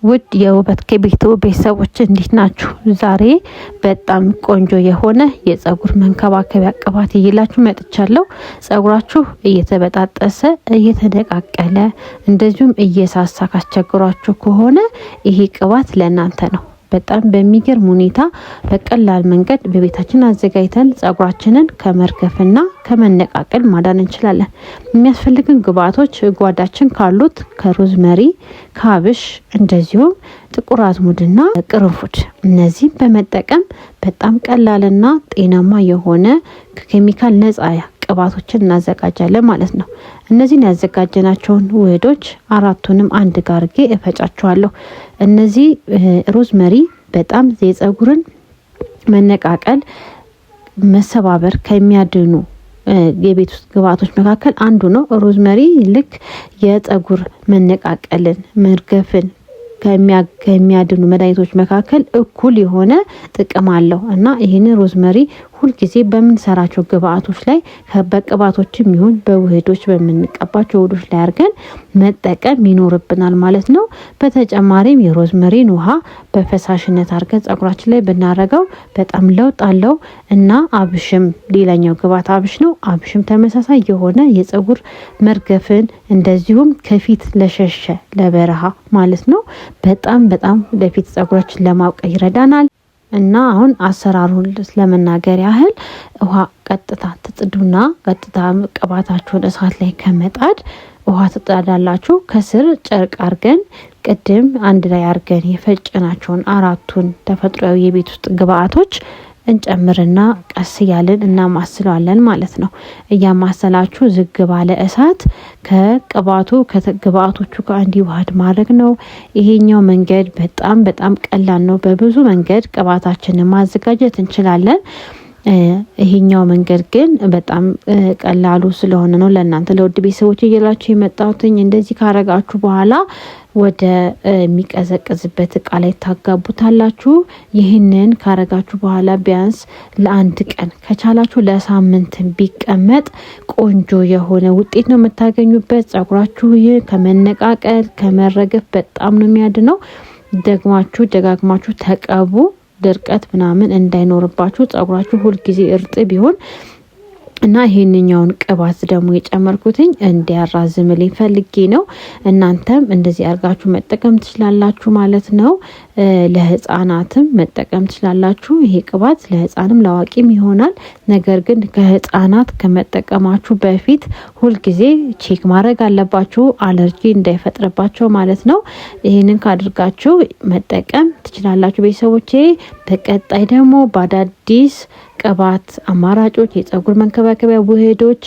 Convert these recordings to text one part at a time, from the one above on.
ውድ የውበት ከቤቱ ቤተሰቦች እንዴት ናችሁ? ዛሬ በጣም ቆንጆ የሆነ የጸጉር መንከባከቢያ ቅባት ይዤላችሁ መጥቻለሁ። ጸጉራችሁ እየተበጣጠሰ እየተደቃቀለ እንደዚሁም እየሳሳ ካስቸግሯችሁ ከሆነ ይሄ ቅባት ለእናንተ ነው። በጣም በሚገርም ሁኔታ በቀላል መንገድ በቤታችን አዘጋጅተን ጸጉራችንን ከመርገፍና ከመነቃቀል ማዳን እንችላለን። የሚያስፈልግን ግብአቶች ጓዳችን ካሉት ከሮዝመሪ፣ ከአብሽ እንደዚሁም ጥቁር አዝሙድና ቅርንፉድ እነዚህን በመጠቀም በጣም ቀላልና ጤናማ የሆነ ከኬሚካል ነጻ ቅባቶችን እናዘጋጃለን ማለት ነው። እነዚህን ያዘጋጀናቸውን ውህዶች አራቱንም አንድ ጋር አድርጌ እፈጫቸዋለሁ። እነዚህ ሮዝመሪ በጣም የጸጉርን መነቃቀል መሰባበር ከሚያድኑ የቤት ውስጥ ግብአቶች መካከል አንዱ ነው። ሮዝመሪ ልክ የጸጉር መነቃቀልን መርገፍን ከሚያድኑ መድኃኒቶች መካከል እኩል የሆነ ጥቅም አለው እና ይሄን ሮዝመሪ ሁልጊዜ በምንሰራቸው ግብአቶች ላይ በቅባቶችም ይሁን በውህዶች በምንቀባቸው ውህዶች ላይ አድርገን መጠቀም ይኖርብናል ማለት ነው። በተጨማሪም የሮዝመሪን ውሃ በፈሳሽነት አድርገን ጸጉራችን ላይ ብናረገው በጣም ለውጥ አለው እና አብሽም ሌላኛው ግብአት አብሽ ነው። አብሽም ተመሳሳይ የሆነ የጸጉር መርገፍን እንደዚሁም ከፊት ለሸሸ ለበረሃ ማለት ነው በጣም ለፊት ጸጉራችን ለማውቀ ይረዳናል። እና አሁን አሰራሩን ለመናገር ያህል ውሃ ቀጥታ ትጥዱና ቀጥታ ቅባታችሁን እሳት ላይ ከመጣድ ውሃ ትጣዳላችሁ። ከስር ጨርቅ አርገን ቅድም አንድ ላይ አርገን የፈጨናቸውን አራቱን ተፈጥሯዊ የቤት ውስጥ ግብአቶች እንጨምርና ቀስ ያለን እናማስለዋለን ማለት ነው። እያማሰላችሁ ዝግ ባለ እሳት ከቅባቱ ከግብአቶቹ ጋር እንዲዋሃድ ማድረግ ነው። ይሄኛው መንገድ በጣም ቀላል ነው። በብዙ መንገድ ቅባታችንን ማዘጋጀት እንችላለን። ይሄኛው መንገድ ግን በጣም ቀላሉ ስለሆነ ነው ለእናንተ ለውድ ቤተሰቦች እየላችሁ የመጣሁትኝ። እንደዚህ ካረጋችሁ በኋላ ወደ የሚቀዘቅዝበት እቃ ላይ ታጋቡታላችሁ። ይህንን ካረጋችሁ በኋላ ቢያንስ ለአንድ ቀን ከቻላችሁ ለሳምንት ቢቀመጥ ቆንጆ የሆነ ውጤት ነው የምታገኙበት። ጸጉራችሁ ይህ ከመነቃቀል ከመረገፍ በጣም ነው የሚያድነው። ደጋግማችሁ ተቀቡ። ድርቀት ምናምን እንዳይኖርባችሁ ጸጉራችሁ ሁሉ ጊዜ እርጥብ ቢሆን እና ይሄንኛውን ቅባት ደግሞ የጨመርኩትኝ እንዲያራዝምልኝ ፈልጌ ነው። እናንተም እንደዚህ አርጋችሁ መጠቀም ትችላላችሁ ማለት ነው። ለህፃናትም መጠቀም ትችላላችሁ። ይሄ ቅባት ለህፃንም ለአዋቂም ይሆናል። ነገር ግን ከህፃናት ከመጠቀማችሁ በፊት ሁሉ ጊዜ ቼክ ማድረግ አለባችሁ አለርጂ እንዳይፈጥርባቸው ማለት ነው። ይሄንን ካድርጋችሁ መጠቀም ትችላላችሁ ቤተሰቦቼ። በቀጣይ ደግሞ በአዳዲስ ቅባት አማራጮች የጸጉር መንከባከቢያ ውህዶች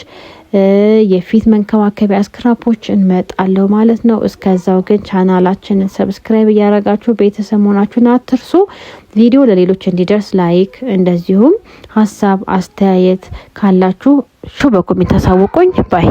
የፊት መንከባከቢያ ስክራፖች እንመጣለው ማለት ነው። እስከዛው ግን ቻናላችንን ሰብስክራይብ እያደረጋችሁ ቤተሰብ መሆናችሁን አትርሱ። ቪዲዮ ለሌሎች እንዲደርስ ላይክ እንደዚሁም ሀሳብ አስተያየት ካላችሁ በኮሜንት አሳውቁኝ ባይ